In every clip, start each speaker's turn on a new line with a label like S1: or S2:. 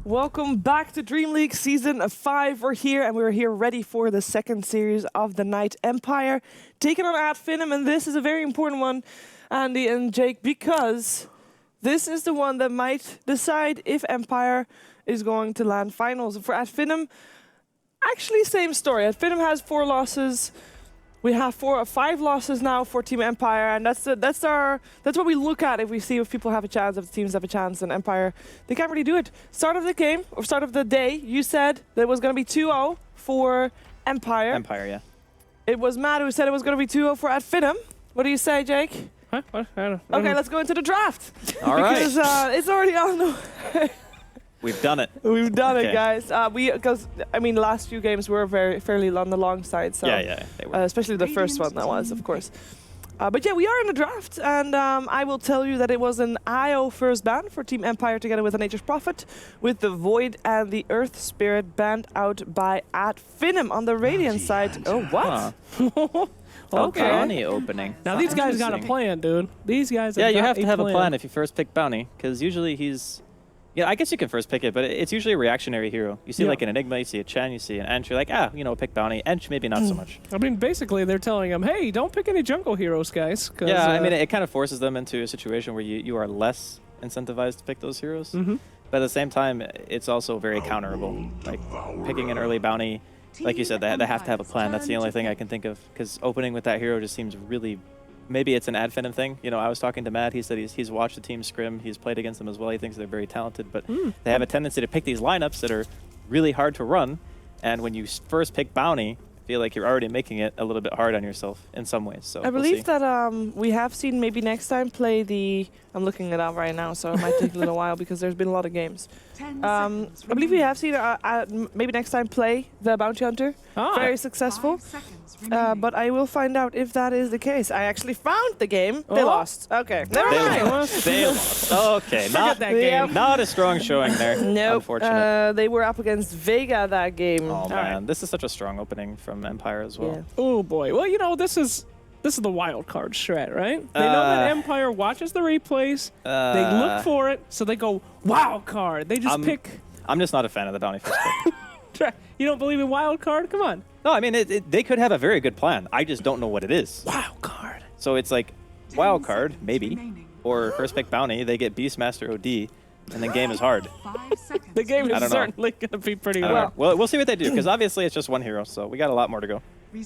S1: Welcome back to DreamLeague Season 5. We're here, and we're here ready for the second series of the night. Empire taking on Finem, and this is a very important one, Andy and Jake, because this is the one that might decide if Empire is going to land finals. For Finem, actually same story. Finem has 4 losses. We have 5 losses now for Team Empire, and that's what we look at if we see if people have a chance, if the teams have a chance. And Empire, they can't really do it. Start of the game or start of the day, you said that it was going to be 2-0 for Empire.
S2: Empire, yeah.
S1: It was Matt who said it was going to be 2-0 for Finem. What do you say, Jake?
S3: Huh? What?
S1: Okay, let's go into the draft.
S2: All right.
S1: Because it's already on the way.
S2: We've done it.
S1: We've done it, guys. Because I mean, last few games were fairly on the long side. So
S2: Yeah, they were.
S1: especially the first one that was, of course. But yeah, we are in the draft, and I will tell you that it was an IO first ban for Team Empire together with a Nature's Prophet, with the Void and the Earth Spirit banned out by Finem on the Radiant side. Oh, what?
S2: Huh.
S1: Okay.
S2: Bounty opening.
S3: Now these guys got a
S2: Interesting.
S3: plan, dude. These guys.
S2: Yeah, you have to have a plan if you first pick Bounty, because usually he's... Yeah, I guess you can first pick it, but it's usually a reactionary hero. You see like an Enigma, you see a Chen, you see an Ench, you're like, pick Bounty. Ench, maybe not so much.
S3: I mean, basically, they're telling them, hey, don't pick any jungle heroes, guys.
S2: Yeah, I mean, it kind of forces them into a situation where you are less incentivized to pick those heroes. But at the same time, it's also very counterable. Like, picking an early Bounty, like you said, they have to have a plan. That's the only thing I can think of, because opening with that hero just seems really... Maybe it's an Finem thing. You know, I was talking to Matt. He said he's watched the team scrim. He's played against them as well. He thinks they're very talented, but they have a tendency to pick these lineups that are really hard to run. And when you first pick Bounty, I feel like you're already making it a little bit hard on yourself in some ways. So
S1: I believe that we have seen maybe next time play the... I'm looking it up right now, so it might take a little while because there's been a lot of games. I believe we have seen maybe next time play the Bounty Hunter. Very successful. But I will find out if that is the case. I actually found the game. They lost. Okay, never mind.
S2: They lost. Okay, not
S3: that game.
S2: Not a strong showing there.
S1: Nope.
S2: Unfortunate.
S1: They were up against Vega that game.
S2: Oh man, this is such a strong opening from Empire as well.
S1: Yeah.
S3: Oh boy. Well, you know, this is the wild card strat, right? They know that Empire watches the replays. They look for it, so they go wild card. They just pick.
S2: I'm just not a fan of the Bounty first pick.
S3: You don't believe in wild card? Come on.
S2: No, I mean, they could have a very good plan. I just don't know what it is.
S3: Wild card.
S2: So it's like wild card, maybe, or first pick Bounty, they get Beastmaster OD, and then game is hard.
S3: The game is certainly going to be pretty hard.
S2: Well, we'll see what they do, because obviously it's just one hero, so we got a lot more to go.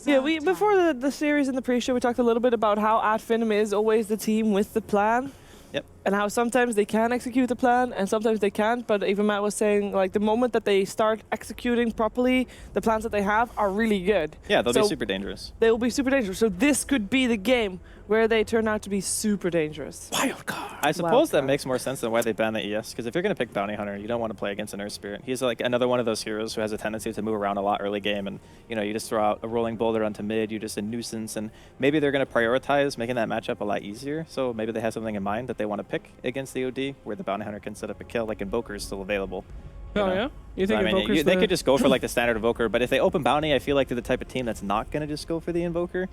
S1: Yeah, before the series in the pre-show, we talked a little bit about how Finem is always the team with the plan.
S2: Yep.
S1: And how sometimes they can execute the plan and sometimes they can't. But even Matt was saying, like, the moment that they start executing properly, the plans that they have are really good.
S2: Yeah, they'll be super dangerous.
S1: They will be super dangerous. So this could be the game where they turn out to be super dangerous.
S3: Wild card.
S2: I suppose that makes more sense than why they banned the ES, because if you're going to pick Bounty Hunter, you don't want to play against an Earth Spirit. He's like another one of those heroes who has a tendency to move around a lot early game, and you just throw out a rolling boulder onto mid, you're just a nuisance, and maybe they're going to prioritize making that matchup a lot easier, so maybe they have something in mind that they want to pick against the OD, where the Bounty Hunter can set up a kill, like Invoker is still available.
S3: Yeah? You think Invoker's
S2: they could just go for like the standard Invoker, but if they open Bounty, I feel like they're the type of team that's not going to just go for the Invoker,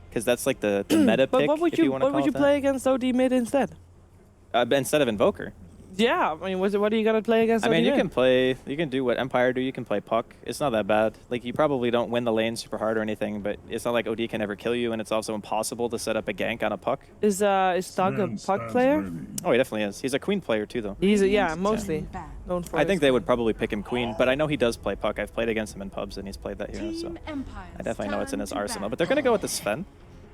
S2: because that's like the meta
S1: but
S2: pick,
S1: what would you play against OD mid instead?
S2: Instead of Invoker.
S1: Yeah, I mean, what are you gonna play against?
S2: I mean,
S1: mid?
S2: you can do what Empire do. You can play Puck. It's not that bad. Like, you probably don't win the lane super hard or anything, but it's not like OD can ever kill you, and it's also impossible to set up a gank on a Puck.
S1: Is Stug a Puck player?
S2: Oh, he definitely is. He's a Queen player too, though.
S1: He's mostly known for.
S2: I think they would probably pick him Queen, but I know he does play Puck. I've played against him in pubs, and he's played that hero, so I definitely know it's in his arsenal. But they're gonna go with the Sven.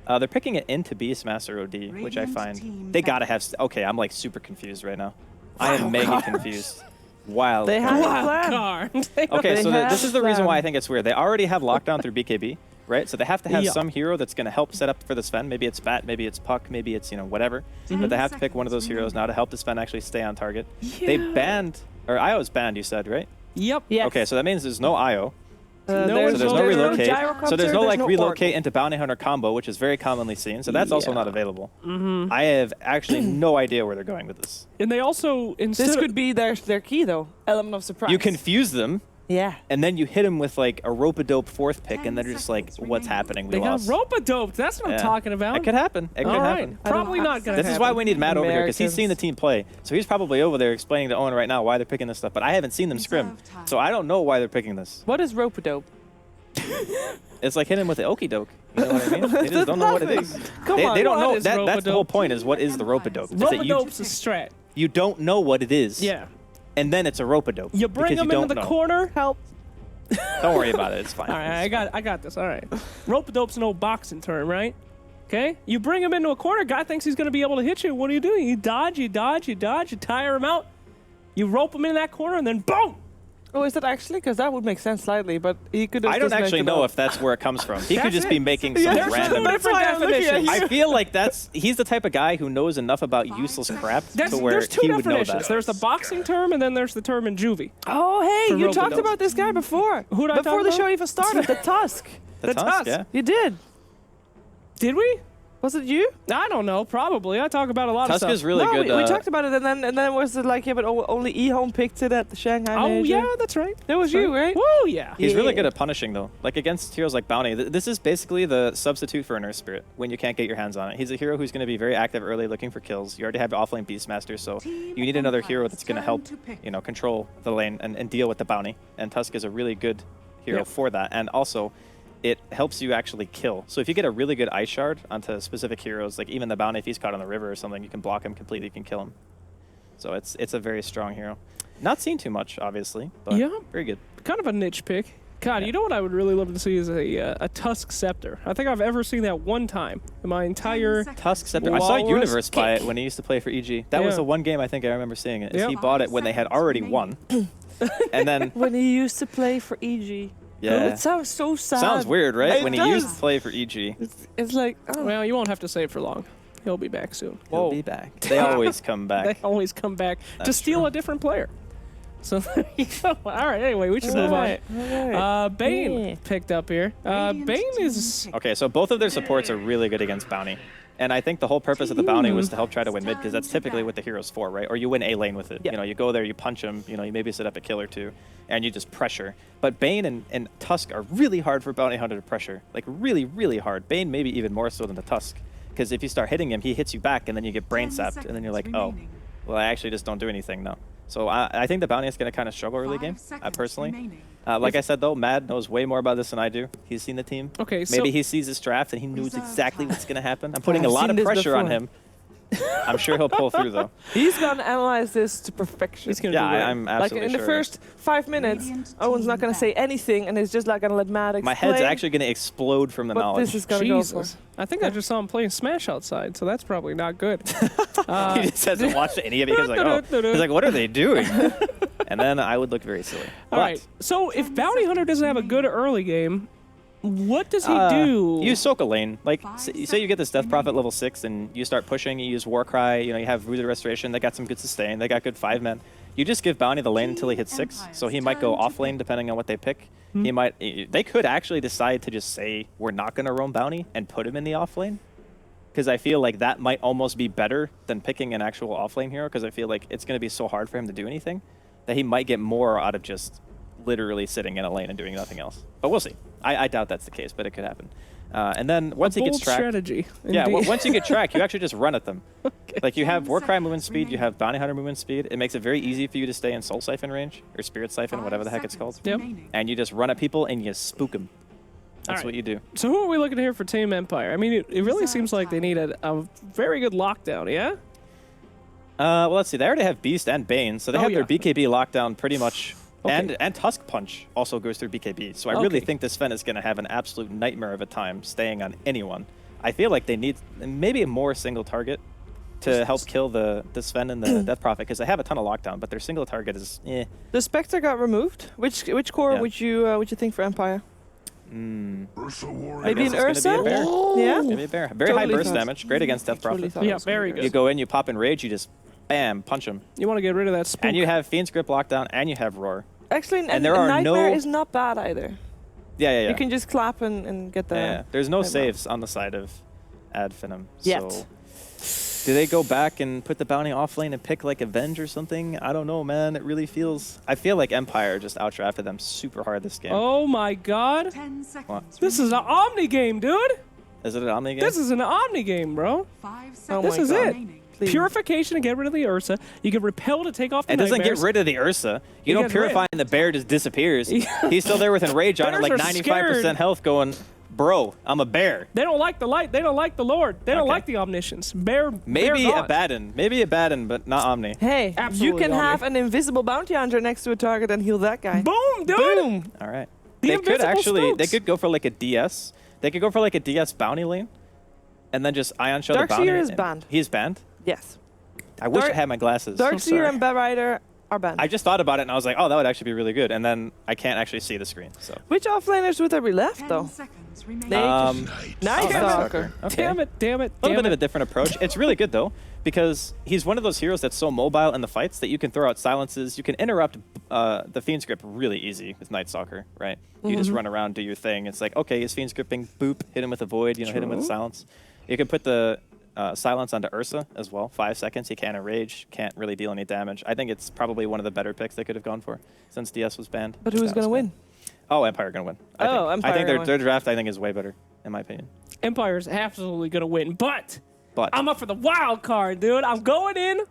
S2: They're picking it into Beastmaster OD, which I find they gotta have. Okay, I'm like super confused right now. I am mega confused. Wild.
S1: They have a
S3: plan.
S2: Okay, so this is the reason why I think it's weird. They already have lockdown through BKB, right? So they have to have some hero that's going to help set up for the Sven. Maybe it's Bat, maybe it's Puck, maybe it's whatever. But they have to pick one of those heroes now to help the Sven actually stay on target. They banned, or IO's banned, you said, right?
S3: Yep.
S1: Yes.
S2: Okay, so that means there's no IO.
S1: So
S2: there's no relocate. So there's no like relocate
S1: Oracle.
S2: into Bounty Hunter combo, which is very commonly seen. So that's also not available. I have actually no idea where they're going with this.
S3: And they also
S1: this could be their key though. Element of surprise.
S2: You confuse them,
S1: Yeah.
S2: And then you hit him with like a rope-a-dope 4th pick, and they're just like, what's happening? We
S3: They got
S2: lost.
S3: rope-a-doped. That's what I'm talking about.
S2: It could happen. It could
S3: All
S2: happen.
S3: right. Probably not going to happen.
S2: This is why we need Matt over here, because he's seen the team play. So he's probably over there explaining to Owen right now why they're picking this stuff. But I haven't seen them scrim, so I don't know why they're picking this.
S1: What is rope-a-dope?
S2: It's like hitting with the okie doke. You know what I mean? They just don't know what it is.
S1: Come on.
S2: They don't know.
S3: What is
S2: That's the whole point. Is what is the rope-a-dope?
S3: Rope-a-dope's a strat.
S2: You don't know what it is.
S3: Yeah.
S2: And then it's a rope-a-dope.
S3: You bring them into the corner.
S1: Help.
S2: Don't worry about it. It's fine.
S3: All right, I got this. All right. Rope-a-dope's an old boxing term, right? Okay. You bring him into a corner. Guy thinks he's going to be able to hit you. What do? You dodge, you dodge, you dodge. You tire him out. You rope him in that corner, and then boom.
S1: Oh, is that actually? Because that would make sense slightly, but he could.
S2: I don't actually know if that's where it comes from. He could just be making some random.
S3: Different definitions.
S2: I feel like he's the type of guy who knows enough about useless crap to where
S3: there's two
S2: he would know
S3: definitions.
S2: that.
S3: There's the boxing term, and then there's the term in juvie.
S1: Oh, hey,
S3: For
S1: you
S3: rope-a-dope.
S1: talked about this guy before.
S3: Who did I talk
S1: Before the
S3: about?
S1: show even started, the Tusk.
S2: The Tusk, yeah.
S1: You did.
S3: Did we?
S1: Was it you?
S3: I don't know. Probably. I talk about a lot of
S2: Tusk
S3: stuff.
S2: is really
S1: no,
S2: good.
S1: we talked about it, and then was it like, yeah, but only eHome picked it at the Shanghai
S3: Oh
S1: Major?
S3: yeah, that's right.
S1: That was you, right?
S3: Woo, yeah.
S2: He's really
S1: Yeah.
S2: good at punishing, though. Like, against heroes like Bounty, this is basically the substitute for Nurse Spirit when you can't get your hands on it. He's a hero who's going to be very active early looking for kills. You already have Offlane Beastmaster, so you need another hero that's going to help, control the lane and deal with the Bounty. And Tusk is a really good hero for that. And also, it helps you actually kill. So if you get a really good Ice Shard onto specific heroes, like even the Bounty, if he's caught on the river or something, you can block him completely, you can kill him. So it's a very strong hero. Not seen too much, obviously, but very good.
S3: Kind of a niche pick. God, you know what I would really love to see is a Tusk Scepter. I think I've ever seen that one time in my entire...
S2: Tusk Scepter. I saw Universe buy it when he used to play for EG. That was the one game I think I remember seeing it. Is he bought it when they had already won. And then...
S1: When he used to play for EG.
S2: Yeah.
S1: Oh, it sounds so sad.
S2: Sounds weird, right?
S1: It
S2: When he used to play for EG.
S1: It's like, oh.
S3: Well, you won't have to say it for long. He'll be back soon.
S2: He'll be back. They always come back.
S3: They always come back to
S2: That's
S3: steal
S2: true.
S3: a different player. So there you go. All right, anyway, we should move on. Bane picked up here. Bane is...
S2: Okay, so both of their supports are really good against Bounty. And I think the whole purpose of the Bounty was to help try to win mid, because that's typically what the hero's for, right? Or you win A lane with it. You know, you go there, you punch him, you maybe set up a kill or two, and you just pressure. But Bane and Tusk are really hard for Bounty Hunter to pressure. Like, really, really hard. Bane maybe even more so than the Tusk. Because if you start hitting him, he hits you back, and then you get brain sapped, and then you're like, oh, well, I actually just don't do anything now. So I think the Bounty is going to kind of struggle early game, personally. Like I said, though, Mad knows way more about this than I do. He's seen the team.
S3: Okay, so
S2: maybe he sees this draft and he knows exactly what's going to happen. I'm putting a lot of pressure on him. I'm sure he'll pull through, though.
S1: He's going to analyze this to perfection.
S3: He's gonna do great.
S2: I'm absolutely
S1: like in
S2: sure.
S1: the first 5 minutes, Owen's not going to say anything, and it's just like going to let Matt explain.
S2: My head's actually going to explode from the
S1: what
S2: knowledge.
S1: this is going to go for.
S3: Jesus. I think I just saw him playing Smash outside, so that's probably not good.
S2: He just hasn't watched any of it. He's like, oh. He's like, what are they doing? And then I would look very silly.
S3: All right. So if Bounty Hunter doesn't have a good early game, what does he do?
S2: You soak a lane. Like, say you get this Death Prophet level 6 and you start pushing, you use Warcry, you have Rooted Restoration, they got some good sustain, they got good 5-men. You just give Bounty the lane until he hits 6, so he might go off lane depending on what they pick. They could actually decide to just say, we're not going to roam Bounty and put him in the off lane. Because I feel like that might almost be better than picking an actual off lane hero, because I feel like it's going to be so hard for him to do anything that he might get more out of just literally sitting in a lane and doing nothing else. But we'll see. I doubt that's the case, but it could happen. And then once he gets tracked,
S3: strategy.
S2: yeah, once you get tracked, you actually just run at them. Okay. Like you have Warcry movement speed, you have Bounty Hunter movement speed. It makes it very easy for you to stay in Soul Siphon range or Spirit Siphon, whatever the heck it's called.
S3: Yep.
S2: And you just run at people and you spook them. That's what you do.
S3: So who are we looking at here for Team Empire? I mean, it really seems like they need a very good lockdown, yeah?
S2: Well, let's see. They already have Beast and Bane, so they have their BKB lockdown pretty much. Okay. And Tusk Punch also goes through BKB. So I really think this Fen is going to have an absolute nightmare of a time staying on anyone. I feel like they need maybe a more single target to help kill the Sven and the Death Prophet, because they have a ton of lockdown, but their single target is
S1: The Spectre got removed. Which core would you think for Empire?
S2: Maybe
S1: an Ursa?
S2: Be a bear.
S1: Yeah?
S2: Maybe a bear. Very high burst
S1: thought-
S2: damage. Great against Death Prophet.
S3: Yeah, very good.
S2: You go in, you pop in Rage, you just bam, punch him.
S3: You want to get rid of that spook.
S2: And you have Fiend's Grip lockdown, and you have Roar.
S1: Actually,
S2: and there are
S1: Nightmare
S2: no...
S1: is not bad either.
S2: Yeah.
S1: You can just clap and get the...
S2: Yeah. There's no saves on the side of Ad Finem.
S1: Yet.
S2: So Do they go back and put the bounty off lane and pick like Avenge or something? I don't know, man. It really feels... I feel like Empire just outdrafted them super hard this game.
S3: Oh my god.
S4: 10 seconds.
S3: This is an Omni game, dude.
S2: Is it an Omni game?
S3: This is an Omni game, bro.
S4: 5
S1: Oh
S4: seconds.
S3: This is it.
S4: remaining.
S1: Please.
S3: Purification to get rid of the Ursa. You can repel to take off the
S2: It doesn't get
S3: nightmares.
S2: rid of the Ursa. You
S3: It
S2: don't
S3: gets rid.
S2: purify and the bear just disappears.
S3: Yeah.
S2: He's still there with Enrage on it,
S3: Bears
S2: like
S3: are
S2: 95%
S3: scared.
S2: health going, bro, I'm a bear.
S3: They don't like the light. They don't like the Lord. They don't
S2: Okay.
S3: like the omniscience. Bear.
S2: Maybe
S3: bear
S2: a Abaddon. Maybe a Abaddon, but not Omni.
S1: Hey, you
S3: Absolutely
S1: can
S3: Omni.
S1: have an invisible bounty hunter next to a target and heal that guy.
S3: Boom, dude.
S1: Boom.
S2: All right.
S3: The
S2: They could
S3: invincible
S2: actually, they
S3: spooks.
S2: could go for like a DS. They could go for like a DS bounty lane and then just Ion Show the bounty.
S1: Darkseer is
S2: and-
S1: banned.
S2: He's banned?
S1: Yes.
S2: I wish I
S1: Dark-
S2: had my glasses.
S1: Darkseer
S3: sorry.
S1: and Bad Rider are banned.
S2: I just thought about it and I was like, oh, that would actually be really good. And then I can't actually see the screen. So.
S1: Which offlaners would there be left
S4: 10
S1: though?
S4: seconds remaining.
S1: They
S2: Um,
S1: Night
S2: oh,
S1: Stalker.
S2: Okay.
S3: Damn it. Damn it.
S2: A little
S3: Damn
S2: bit of a
S3: it.
S2: different approach. It's really good though, because he's one of those heroes that's so mobile in the fights that you can throw out silences. You can interrupt the Fiend's Grip really easy with Night Stalker, right? You just run around, do your thing. It's like, okay, his Fiend's Gripping, boop, hit him with a Void, hit him with a
S1: True.
S2: silence. You can put the silence onto Ursa as well. 5 seconds, he can't enrage, can't really deal any damage. I think it's probably one of the better picks they could have gone for since DS was banned.
S1: But
S2: or
S1: who's
S2: Stat
S1: going to
S2: was banned.
S1: win?
S2: Oh, Empire gonna win. I
S1: Oh,
S2: think.
S1: Empire
S2: I think
S1: gonna
S2: their draft I think is way better, in my opinion.
S3: Empire's absolutely going to win. But
S2: But
S3: I'm up for the wild card, dude. I'm going in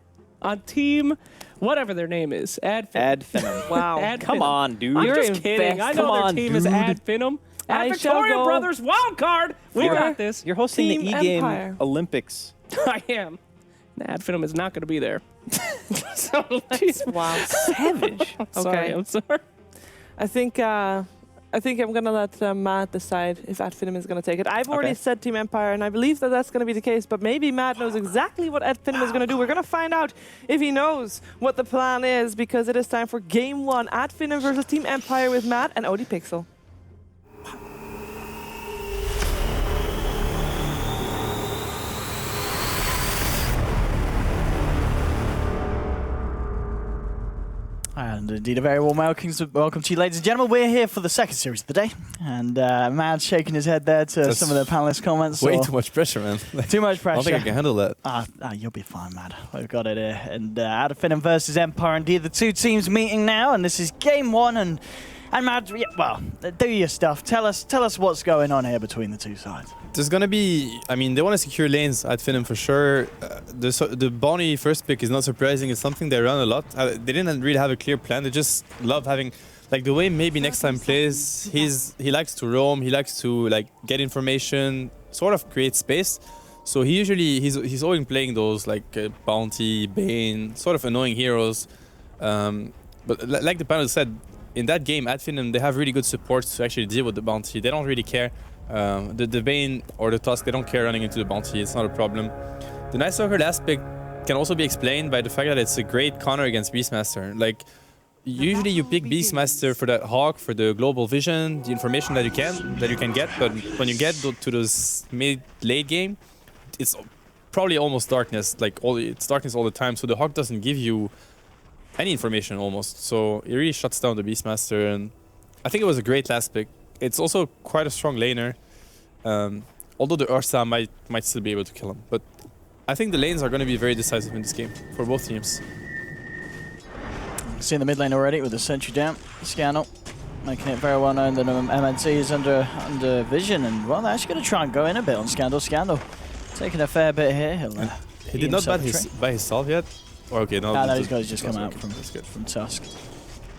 S3: on team, whatever their name is. Ad
S2: Finem.
S1: Wow.
S3: Ad
S2: Come
S3: Finem.
S2: on, dude.
S3: I'm
S1: You're
S3: just kidding. I
S1: invested.
S3: know
S2: Come
S3: their
S2: on,
S3: team is
S2: dude.
S3: Ad Finem.
S1: I
S3: Ad
S1: shall
S3: Victoria
S1: go
S3: Brothers wild card. We
S1: for-
S3: got this.
S2: You're hosting
S1: Team
S2: the E-Game
S1: Empire.
S2: Olympics.
S3: I am. Ad Finem is not going to be there. So let's,
S1: Wow.
S2: Savage.
S3: sorry, I'm sorry.
S1: I think I'm gonna let Matt decide if Ad Finem is gonna take it. I've already
S2: Okay.
S1: said Team Empire, and I believe that that's gonna be the case. But maybe Matt knows exactly what Ad Finem is gonna do. We're gonna find out if he knows what the plan is, because it is time for Game 1: Ad Finem versus Team Empire with Matt and Odie Pixel.
S5: And indeed, a very warm welcome to you, ladies and gentlemen. We're here for the second series of the day, and Matt's shaking his head there to
S6: That's
S5: some of the panelists' comments.
S6: Way
S5: or
S6: too much pressure, man.
S5: too much
S6: I
S5: pressure.
S6: don't think I can handle that.
S5: You'll be fine, Matt. We've got it here. And Ad Finem versus Empire, indeed, the two teams meeting now, and this is game one. And Matt, yeah, well, do your stuff. Tell us what's going on here between the two sides.
S6: There's gonna be, I mean, they want to secure lanes at Finem for sure. The Bonnie first pick is not surprising. It's something they run a lot. They didn't really have a clear plan. They just love having, like, the way maybe next time plays. He likes to roam. He likes to like get information, sort of create space. So he's always playing those like Bounty, Bane, sort of annoying heroes. But like the panel said, in that game at Finem, they have really good supports to actually deal with the Bounty. They don't really care. The Bane or the Tusk, they don't care running into the Bounty. It's not a problem. The Night Stalker last pick can also be explained by the fact that it's a great counter against Beastmaster. Like, usually you pick Beastmaster for that Hawk, for the global vision, the information that you can get. But when you get to those mid-late game, it's probably almost darkness. Like it's darkness all the time. So the Hawk doesn't give you any information almost. So it really shuts down the Beastmaster. And I think it was a great last pick. It's also quite a strong laner. Although the Ursa might still be able to kill him. But I think the lanes are going to be very decisive in this game for both teams.
S5: See in the mid lane already with the sentry down. Scannel making it very well known that MNC is under vision, and well, they're actually going to try and go in a bit on Scandal. Scandal taking a fair bit here.
S6: He did not buy his salve yet. Or okay, no.
S5: No, these guys just come out
S6: That's good.
S5: from Tusk.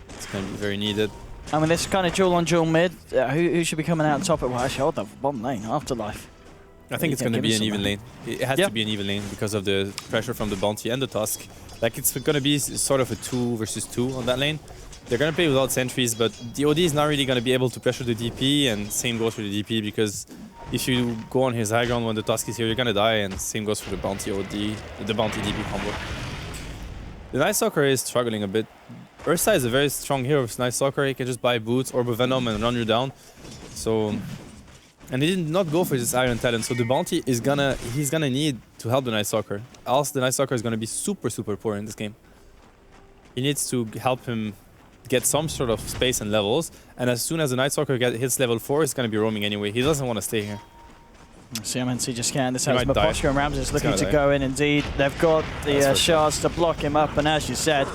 S6: It's going to be very needed.
S5: I mean, this kind of duel on duel mid. Who should be coming out on top? Well, actually, hold the bottom lane, Afterlife.
S6: I think it's
S5: Yeah,
S6: going to
S5: give
S6: be
S5: us
S6: an
S5: some
S6: even lane. It has
S5: Yeah.
S6: to be an even lane because of the pressure from the Bounty and the Tusk. Like, it's going to be sort of a 2 versus 2 on that lane. They're going to play without sentries, but the OD is not really going to be able to pressure the DP, and same goes for the DP, because if you go on his high ground when the Tusk is here, you're going to die, and same goes for the Bounty OD, the Bounty DP combo. The Night Stalker is struggling a bit. Ursa is a very strong hero with Night Stalker. He can just buy boots, Orb of Venom, and run you down. So, and he did not go for this Iron Talent, so the Bounty is he's gonna need to help the Night Stalker. Else the Night Stalker is gonna be super poor in this game. He needs to help him get some sort of space and levels, and as soon as the Night Stalker hits level 4, he's gonna be roaming anyway. He doesn't want to stay here.
S5: CMNC just scanning this
S6: He
S5: out as
S6: might die.
S5: Maposhka and Ramses looking
S6: gonna
S5: to
S6: die.
S5: go in indeed. They've got the
S6: That's for
S5: shards to block him up, and as you said,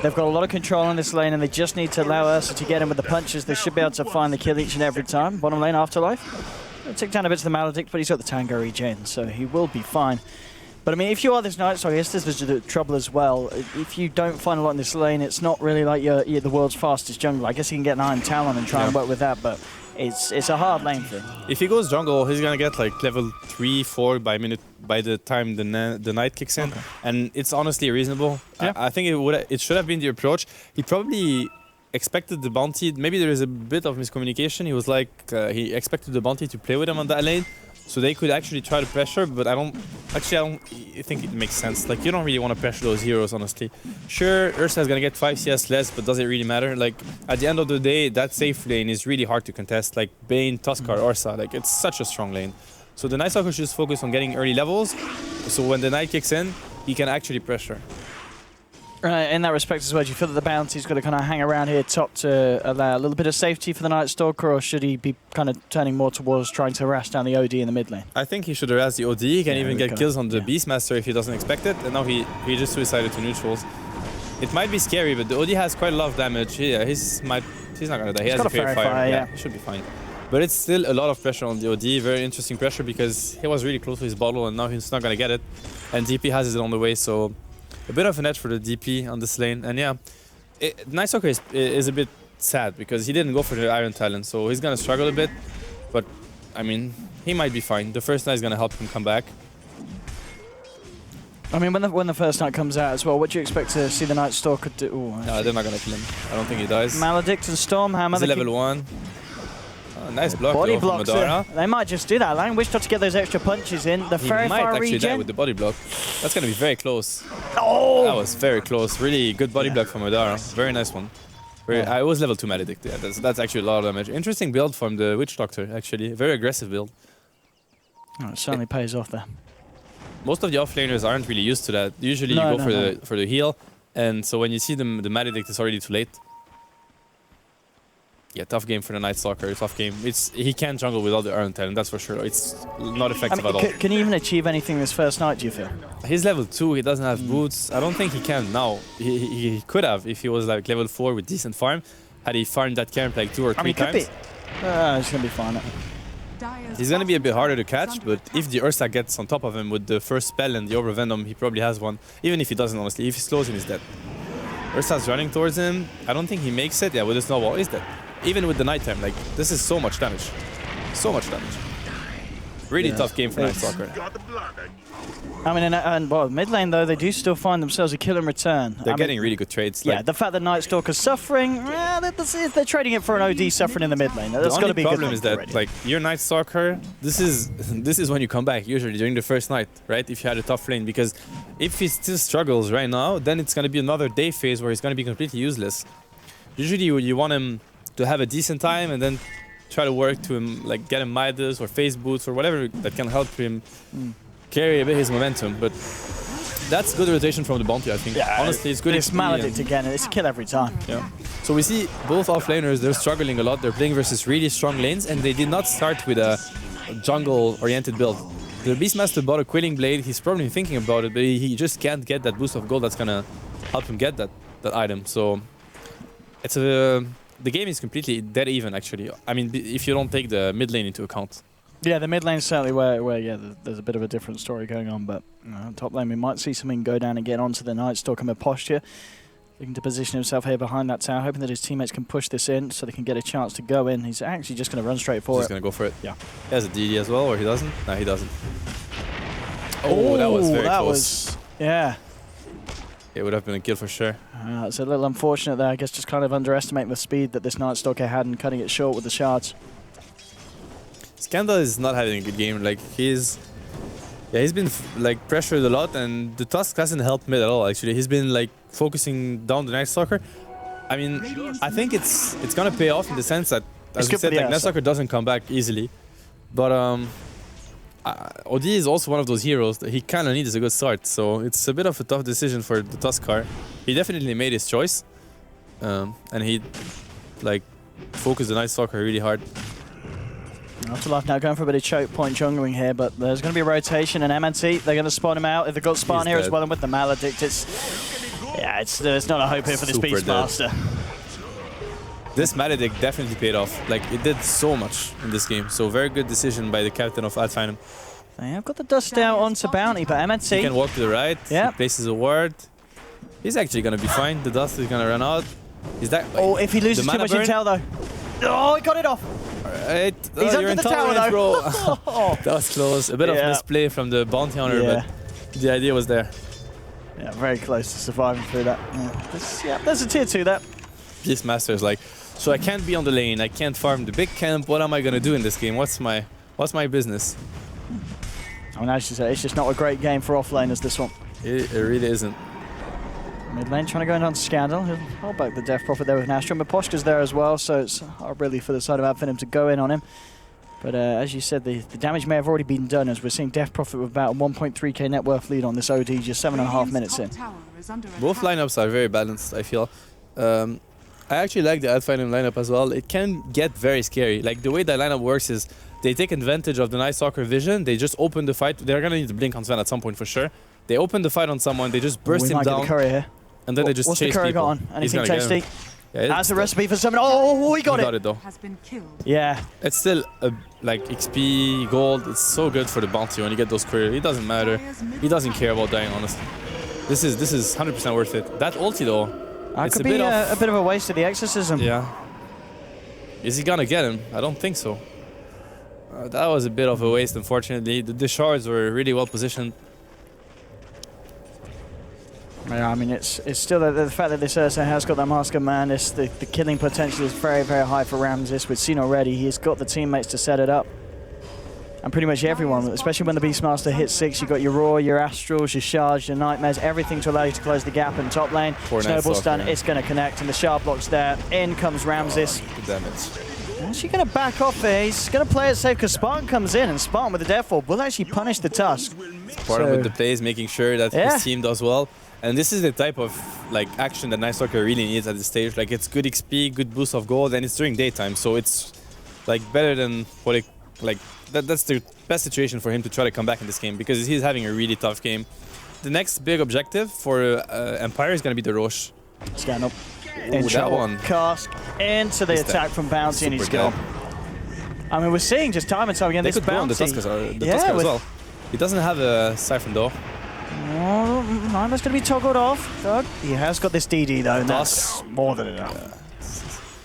S5: they've got a lot of control in this lane, and they just need to allow Ursa to get in with the punches. They should be able to find the kill each and every time. Bottom lane, Afterlife. Take down a bit to the Maledict, but he's got the Tango regen, so he will be fine. But I mean, if you are this Night Stalker, I guess this is the trouble as well. If you don't find a lot in this lane, it's not really like you're the world's fastest jungler. I guess you can get an Iron Talon and try and work with that, but it's a hard lane for him.
S6: If he goes jungle, he's gonna get like level 3, 4 by the time the night kicks in, and it's honestly reasonable.
S5: Yeah.
S6: I think it should have been the approach. He probably expected the bounty. Maybe there is a bit of miscommunication. He was like he expected the bounty to play with him on that lane, so they could actually try to pressure. But I don't think it makes sense. Like, you don't really want to pressure those heroes, honestly. Sure, Ursa is gonna get 5 CS less, but does it really matter? Like, at the end of the day, that safe lane is really hard to contest. Like Bane, Tuskar, Ursa, like it's such a strong lane. So the Night Stalker should just focus on getting early levels. So when the night kicks in, he can actually pressure.
S5: In that respect as well, do you feel that the bounty's got to kind of hang around here top to allow a little bit of safety for the Night Stalker, or should he be kind of turning more towards trying to harass down the OD in the mid lane?
S6: I think he should harass the OD. He can even get kills on the
S5: yeah.
S6: Beastmaster if he doesn't expect it. And now he just suicided to neutrals. It might be scary, but the OD has quite a lot of damage. Yeah, he's not gonna die. He has
S5: got
S6: a
S5: a
S6: fair
S5: fairy
S6: fire.
S5: fire, yeah.
S6: He should be fine. But it's still a lot of pressure on the OD. Very interesting pressure because he was really close to his bottle and now he's not gonna get it. And DP has it on the way, so a bit of an edge for the DP on this lane. And yeah, Night Stalker is a bit sad because he didn't go for the Iron Talent, so he's gonna struggle a bit. But I mean, he might be fine. The first night is gonna help him come back.
S5: I mean, when the first night comes out as well, what do you expect to see the Night Stalker do? Ooh,
S6: No, they're not gonna kill him. I don't think he dies.
S5: Maledict and Stormhammer.
S6: He's a level 1. Oh, nice block
S5: Body
S6: though from
S5: blocks.
S6: Madara.
S5: They might just do that. Lang wish to get those extra punches in. The
S6: He
S5: Fairy
S6: might
S5: Fire
S6: actually die
S5: regen.
S6: with the body block. That's gonna be very close.
S5: Oh!
S6: That was very close. Really good body block from Madara. Very nice one. I was level 2 Maledict. Yeah, that's actually a lot of damage. Interesting build from the Witch Doctor, actually. Very aggressive build.
S5: Oh, it certainly pays off there.
S6: Most of the offlaners aren't really used to that. Usually you go for the heal, and so when you see the Maledict, it's already too late. Yeah, tough game for the Night Stalker. Tough game. He can't jungle without the Iron Talent, that's for sure. It's not effective at all.
S5: Can he even achieve anything this first night, do you feel?
S6: He's level 2, he doesn't have boots. I don't think he can now. He could have if he was like level 4 with decent farm. Had he farmed that camp like 2 or 3 times.
S5: Could be. He's going to be fine.
S6: He's gonna be a bit harder to catch, but if the Ursa gets on top of him with the first spell and the Overvenom, he probably has one. Even if he doesn't, honestly. If he slows him, he's dead. Ursa's running towards him. I don't think he makes it. Yeah, with the snowball, he's dead. Even with the nighttime, like, this is so much damage. So much damage. Really tough game for Night Stalker.
S5: I mean, and well, mid lane though, they do still find themselves a kill in return.
S6: They're getting really good trades.
S5: Yeah,
S6: like,
S5: the fact that Night Stalker's suffering, they're trading it for an OD suffering in the mid lane. That's got to be
S6: the
S5: a
S6: only
S5: good
S6: problem
S5: thing
S6: is that,
S5: already.
S6: like, your Night Stalker, this is when you come back, usually, during the first night, right? If you had a tough lane, because if he still struggles right now, then it's going to be another day phase where he's going to be completely useless. Usually, you want him to have a decent time and then try to work to him, like, get him Midas or face boots or whatever that can help him carry a bit his momentum. But that's good rotation from the bounty, I think.
S5: Yeah,
S6: honestly, it's good.
S5: It's Maledict again, and it's a kill every time.
S6: Yeah. So we see both offlaners, they're struggling a lot. They're playing versus really strong lanes, and they did not start with a jungle-oriented build. The Beastmaster bought a Quilling Blade. He's probably thinking about it, but he just can't get that boost of gold that's gonna help him get that item. So it's the game is completely dead even, actually. I mean, if you don't take the mid lane into account.
S5: Yeah, the mid lane's certainly where yeah, there's a bit of a different story going on, but top lane we might see something go down and get onto the Night Stalker mid posture. Looking to position himself here behind that tower, hoping that his teammates can push this in so they can get a chance to go in. He's actually just going to run straight for it.
S6: He's going to go for it.
S5: Yeah.
S6: He has a DD as well, or he doesn't? No, he doesn't. Oh, that was very close.
S5: Yeah.
S6: It would have been a kill for sure.
S5: It's a little unfortunate there. I guess just kind of underestimating the speed that this Night Stalker had and cutting it short with the shards.
S6: Skandal is not having a good game. Like, he's been like pressured a lot, and the Tusk hasn't helped mid at all. Actually, he's been like focusing down the Night Stalker. I mean, I think it's gonna pay off in the sense that, as you said, like, Night Stalker doesn't come back easily. But OD is also one of those heroes that he kind of needs a good start. So it's a bit of a tough decision for the Tuskar. He definitely made his choice, and he like focused the Night Stalker really hard.
S5: Afterlife now going for a bit of choke point jungling here, but there's going to be a rotation, and MNT, they're going to spawn him out. If they've got spawn here as well, and with the Maledict, it's not a hope here for this Beastmaster.
S6: This Maledict definitely paid off. Like, it did so much in this game. So very good decision by the captain of Finem.
S5: They have got the dust out onto Bounty, but MNT...
S6: He can walk to the right,
S5: yeah.
S6: He places a ward. He's actually going to be fine. The dust is going to run out. Is that...
S5: Oh, if he loses too much intel, though. Oh, he got it off.
S6: Alright.
S5: He's under the tower, though.
S6: Bro. That was close. A bit of misplay from the bounty hunter, but the idea was there.
S5: Yeah, very close to surviving through that. There's a tier 2 there.
S6: Beastmaster is like, so I can't be on the lane, I can't farm the big camp, what am I gonna do in this game? What's my business?
S5: I mean, as you say, it's just not a great game for offlaners, this one.
S6: It really isn't.
S5: Mid lane trying to go into Scandal. He'll hold back the Death Prophet there with Nastrum, but Poshka's there as well, so it's hard really for the side of Finem to go in on him. But as you said, the damage may have already been done, as we're seeing Death Prophet with about a 1.3k net worth lead on this OD just 7.5 minutes in.
S6: Both lineups are very balanced, I feel. I actually like the Finem lineup as well. It can get very scary. Like, the way that lineup works is they take advantage of the Night Stalker vision, they just open the fight. They're gonna need to blink on Sven at some point for sure. They open the fight on someone, they just burst him down.
S5: Here.
S6: And then they just chase people.
S5: What's the curry got on? Anything tasty?
S6: Yeah,
S5: that's a recipe for something. Oh, he got it.
S6: Got it though.
S4: Has been killed.
S5: Yeah.
S6: It's still like XP, gold. It's so good for the bounty when you get those queries. It doesn't matter. He doesn't care about dying, honestly. This is 100% worth it. That ulti though, it's
S5: could be a bit of a waste of the exorcism.
S6: Yeah. Is he gonna get him? I don't think so. That was a bit of a waste, unfortunately. The shards were really well positioned.
S5: Yeah, I mean, it's still the fact that this Ursa has got that Mask of Madness, the killing potential is very, very high for Ramses. We've seen already, he's got the teammates to set it up. And pretty much everyone, especially when the Beastmaster hits 6, you've got your Roar, your Astrals, your Shards, your Nightmares, everything to allow you to close the gap in top lane. Snowball stun, it's going to connect, and the Shard block's there. In comes Ramses.
S6: Good damage.
S5: Actually going to back off there. He's going to play it safe because Spartan comes in, and Spartan with the Death Orb will actually punish the Tusk.
S6: Spartan with the plays, making sure that his team does well. And this is the type of like action that Night Stalker really needs at this stage. Like, it's good XP, good boost of gold, and it's during daytime, so it's like better than what it like. That's the best situation for him to try to come back in this game because he's having a really tough game. The next big objective for Empire is going to be the Roche.
S5: Scan up.
S6: That one.
S5: Cask into the attack from Bounty, and he's gone. I mean, we're seeing just time and time again.
S6: They
S5: this
S6: could go on the Tusker as well. He doesn't have a Siphon though.
S5: Oh, Nightmare's going to be toggled off. Doug. He has got this DD though, and that's more than enough.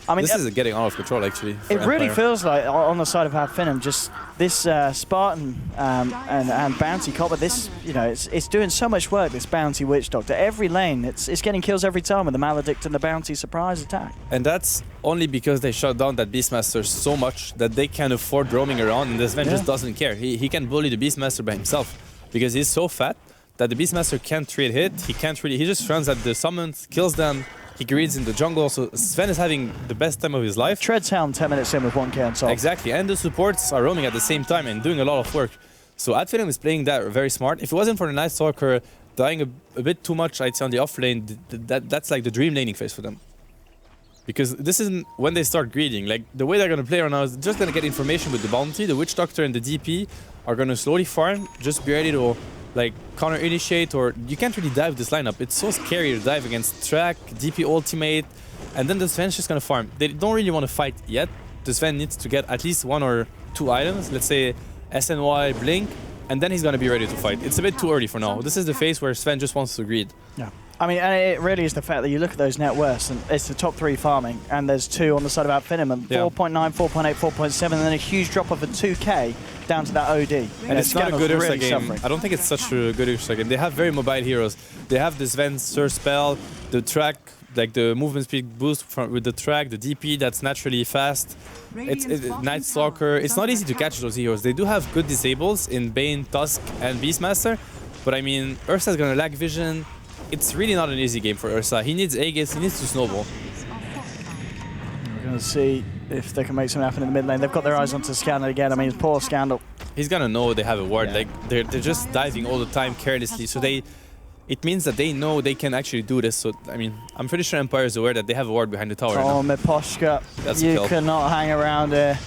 S5: I mean,
S6: this is getting out of control actually.
S5: It really feels like on the side of Finem, just this Spartan and Bounty Copper. This, you know, it's doing so much work. This Bounty Witch Doctor, every lane, it's getting kills every time with the Maledict and the Bounty surprise attack.
S6: And that's only because they shut down that Beastmaster so much that they can afford roaming around, and this Sven just doesn't care. He can bully the Beastmaster by himself because he's so fat that the Beastmaster can't really hit. He just runs at the summons, kills them. He greeds in the jungle, so Sven is having the best time of his life.
S5: Treads Helm 10 minutes in with 1k on top.
S6: Exactly, and the supports are roaming at the same time and doing a lot of work. So Finem is playing that very smart. If it wasn't for the Night Stalker dying a bit too much, I'd say, on the off lane, that's like the dream laning phase for them. Because this isn't when they start greeding. Like, the way they're going to play right now is just going to get information with the bounty. The Witch Doctor and the DP are going to slowly farm, just be ready to like counter initiate, or you can't really dive this lineup. It's so scary to dive against Track, DP ultimate, and then the Sven's just gonna farm. They don't really want to fight yet. The Sven needs to get at least 1 or 2 items, let's say SNY, Blink, and then he's gonna be ready to fight. It's a bit too early for now. This is the phase where Sven just wants to greed. Yeah.
S5: I mean, and it really is the fact that you look at those net worths, and it's the top 3 farming, and there's 2 on the side of Finem, 4.9, 4.8, 4.7, and then a huge drop off of 2k down to that OD.
S6: And it's not a good Ursa game. I don't think it's such a good Ursa game. They have very mobile heroes. They have the Sven Surge spell, the Track, like the movement speed boost with the Track, the DP that's naturally fast. It's Night Stalker. It's not easy to catch those heroes. They do have good disables in Bane, Tusk, and Beastmaster, but I mean, Ursa's gonna lack vision. It's really not an easy game for Ursa. He needs Aegis, he needs to snowball.
S5: We're going to see if they can make something happen in the mid lane. They've got their eyes onto Scandal again. I mean, poor Scandal.
S6: He's going to know they have a ward. Like, they're just diving all the time carelessly. So it means that they know they can actually do this. So, I mean, I'm pretty sure Empire is aware that they have a ward behind the tower.
S5: Oh, Miposhka, you cannot hang around here.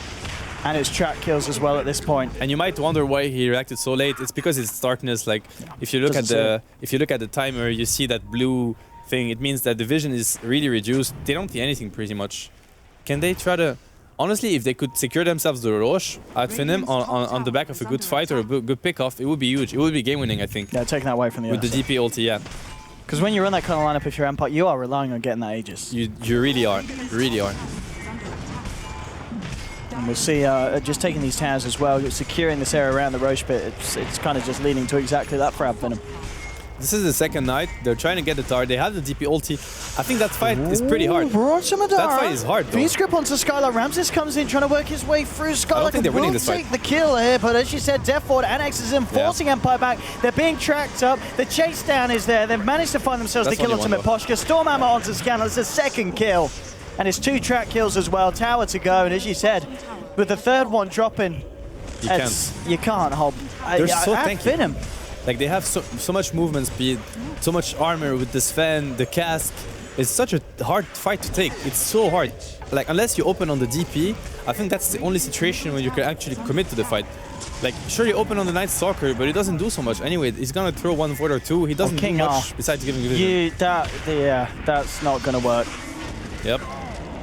S5: And it's track kills as well at this point.
S6: And you might wonder why he reacted so late. It's because it's darkness. Like if you look at the timer, you see that blue thing. It means that the vision is really reduced. They don't see anything pretty much. Can they try to? Honestly, if they could secure themselves the Roche at Finem on the back of a good fight or a good pick-off, it would be huge. It would be game-winning, I think.
S5: Yeah, taking that away from the
S6: with the DP ulti, yeah.
S5: Because when you run that kind of lineup, if you're Empire, you are relying on getting that Aegis.
S6: You really are. Really are.
S5: And we'll see, just taking these towers as well, securing this area around the Roche pit, it's kind of just leading to exactly that for Finem.
S6: This is the second night. They're trying to get the tower. They have the DP ulti. I think that fight is pretty hard. That fight is hard, though.
S5: V-script onto Skylar. Ramses comes in, trying to work his way through. Skylar
S6: think they're winning this fight.
S5: take the kill here, but as you said, Death Ward and X is in, forcing Empire back. They're being tracked up. The chase down is there. They've managed to find themselves the kill ultimate posture. Storm Hammer onto Scanner. It's a second kill. And it's 2 track kills as well. Tower to go. And as you said, with the third one dropping, you can't hold.
S6: They're so tanky.
S5: Finem.
S6: Like they have so much movement speed, so much armor with this fan, the cask. It's such a hard fight to take. It's so hard. Like unless you open on the DP, I think that's the only situation when you can actually commit to the fight. Like sure you open on the Night Stalker, but he doesn't do so much. Anyway, he's gonna throw 1 ward or 2. He doesn't do much besides giving vision.
S5: That's not gonna work.
S6: Yep.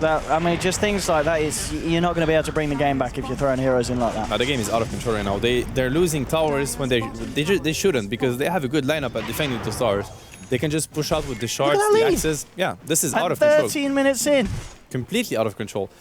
S5: I mean, just things like that you're not going to be able to bring the game back if you're throwing heroes in like that.
S6: The game is out of control right now. They're losing towers when they shouldn't, because they have a good lineup at defending those towers. They can just push out with the shards, the axes. Yeah, this is out of control.
S5: 13 minutes in.
S6: Completely out of control.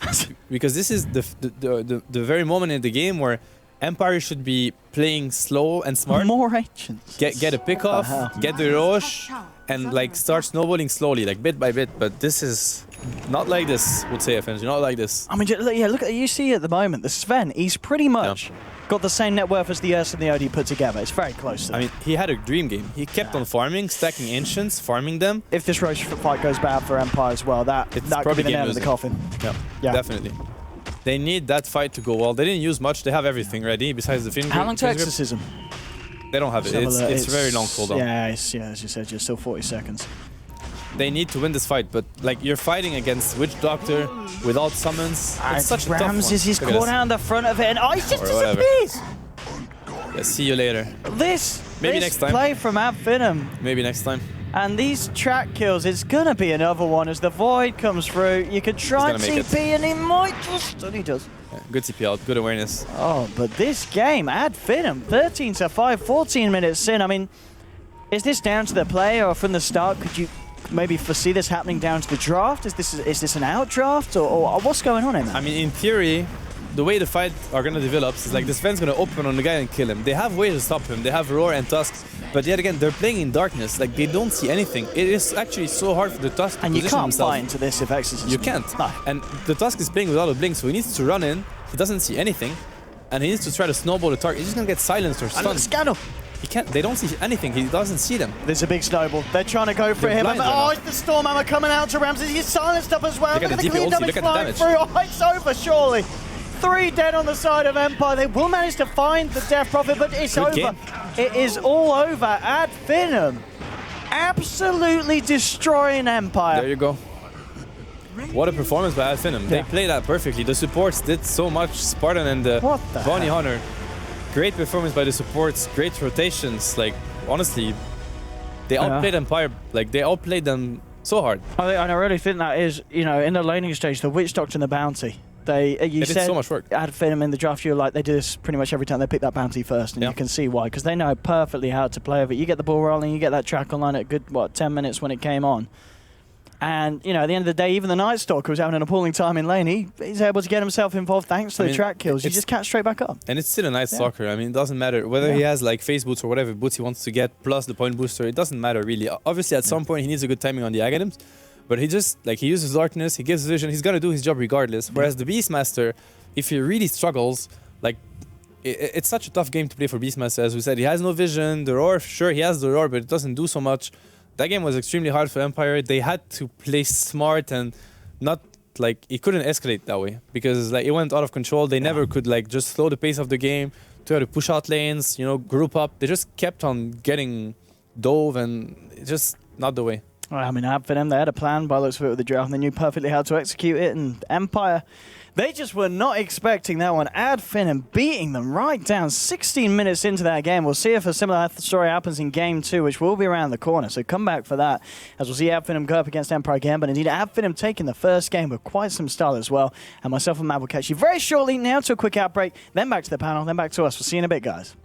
S6: Because this is the very moment in the game where Empire should be playing slow and smart.
S5: More ancients.
S6: Get a pick off, get the Roche, and like start snowballing slowly, like bit by bit. But this is not like this, would say FNG, not like this.
S5: I mean, yeah, look at you see at the moment, the Sven, he's pretty much got the same net worth as the Urs and the OD put together. It's very close.
S6: I mean, he had a dream game. He kept on farming, stacking ancients, farming them.
S5: If this Roche fight goes bad for Empire as well, that could be the nail in the coffin.
S6: Yeah, definitely. They need that fight to go well. They didn't use much. They have everything ready besides the finger.
S5: How long to exorcism?
S6: They don't have it. It's very long cooldown.
S5: Yeah, as you said, you're still 40 seconds.
S6: They need to win this fight, but like you're fighting against Witch Doctor without summons. It's such a tough one.
S5: Ramses is caught out on the front of it, and he just disappears.
S6: Yeah, see you later.
S5: This
S6: next time.
S5: Play from Finem.
S6: Maybe next time.
S5: And these track kills, it's gonna be another one as the Void comes through. You could try and TP, and he might just. And he does.
S6: Yeah, good TP out, good awareness.
S5: Oh, but this game, Finem, 13-5, 14 minutes in. I mean, is this down to the play, or from the start, could you maybe foresee this happening down to the draft? Is this an out draft, or what's going on in there?
S6: I mean, in theory, the way the fight are gonna develop is like this Sven's gonna open on the guy and kill him. They have ways to stop him. They have Roar and Tusks, but yet again, they're playing in darkness. Like they don't see anything. It is actually so hard for the Tusk to
S5: and you
S6: position
S5: can't
S6: himself.
S5: buy into this if X is.
S6: You can't.
S5: No.
S6: And the Tusk is playing without a blink, so he needs to run in. He doesn't see anything, and he needs to try to snowball the target. He's just gonna get silenced or stunned.
S5: Scandal.
S6: He can't. They don't see anything. He doesn't see them.
S5: There's a big snowball. They're trying to go for him. Oh, it's the Storm Hammer coming out to Ramses. He's silenced up as well.
S6: Look at the
S5: clean damage flying through. Oh, it's over, surely. 3 dead on the side of Empire. They will manage to find the Death Prophet, but it's over.
S6: Game.
S5: It is all over. Finem absolutely destroying Empire.
S6: There you go. What a performance by Finem. They played that perfectly. The supports did so much. Spartan and the Bounty Hunter. Great performance by the supports. Great rotations. Like, honestly, they outplayed Empire. Like, they outplayed them so hard.
S5: I really think that is, you know, in the laning stage, the Witch Doctor and the Bounty. You
S6: said so much work.
S5: Finem in the draft, you're like, they do this pretty much every time. They pick that Bounty first, and you can see why, because they know perfectly how to play with it. You get the ball rolling, you get that track online at good, 10 minutes when it came on. And, you know, at the end of the day, even the Night Stalker was having an appalling time in lane. He's able to get himself involved thanks to the track kills. You just catch straight back up.
S6: And it's still a Night Stalker. I mean, it doesn't matter whether he has like phase boots or whatever boots he wants to get, plus the point booster. It doesn't matter really. Obviously, at some point, he needs a good timing on the Aghanims. But he just, like, he uses darkness, he gives vision, he's gonna do his job regardless. Whereas the Beastmaster, if he really struggles, like, it's such a tough game to play for Beastmaster, as we said. He has no vision, the Roar, sure, he has the Roar, but it doesn't do so much. That game was extremely hard for Empire. They had to play smart and not, like, it couldn't escalate that way. Because, like, it went out of control. They never could, like, just slow the pace of the game, try to push out lanes, you know, group up. They just kept on getting dove, and it's just not the way.
S5: I mean, for them, they had a plan by the looks of it with the draft, and they knew perfectly how to execute it. And Empire, They just were not expecting that one. Finem beating them right down 16 minutes into that game. We'll see if a similar story happens in game 2, which will be around the corner. So come back for that, as we'll see Finem go up against Empire again. But indeed, Finem taking the first game with quite some style as well. And myself and Matt will catch you very shortly now to a quick outbreak, then back to the panel, then back to us. We'll see you in a bit, guys.